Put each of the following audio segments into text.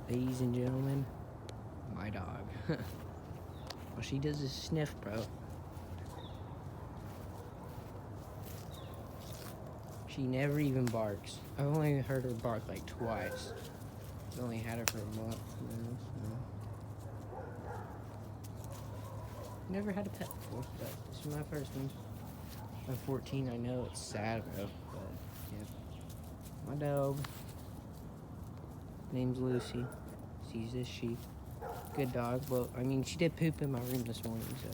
Ladies and gentlemen, my dog. All she does is sniff, bro. She never even barks. I've only heard her bark like twice. I've only had her for a month now, so. Never had a pet before, but this is my first one. I'm 14, I know it's sad, bro, but yeah. My dog. Name's Lucy. She's this sheep. Good dog. Well, I mean, she did poop in my room this morning, so.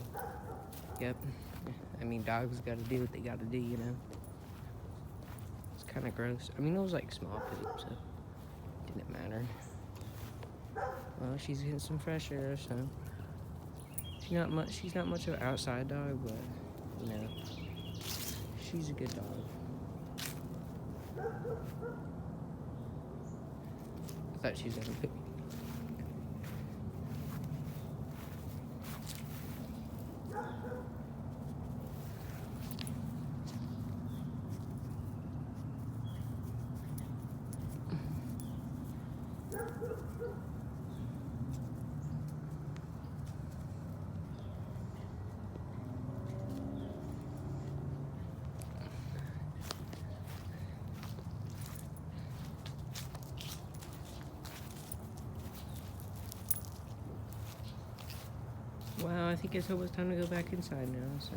Yep. I mean, dogs gotta do what they gotta do, you know? It's kind of gross. I mean, it was like small poop, so it didn't matter. Well, she's getting some fresh air, so. She's not much of an outside dog, but, you know, she's a good dog. I thought she was gonna poop. Well, I think it's almost time to go back inside now, so.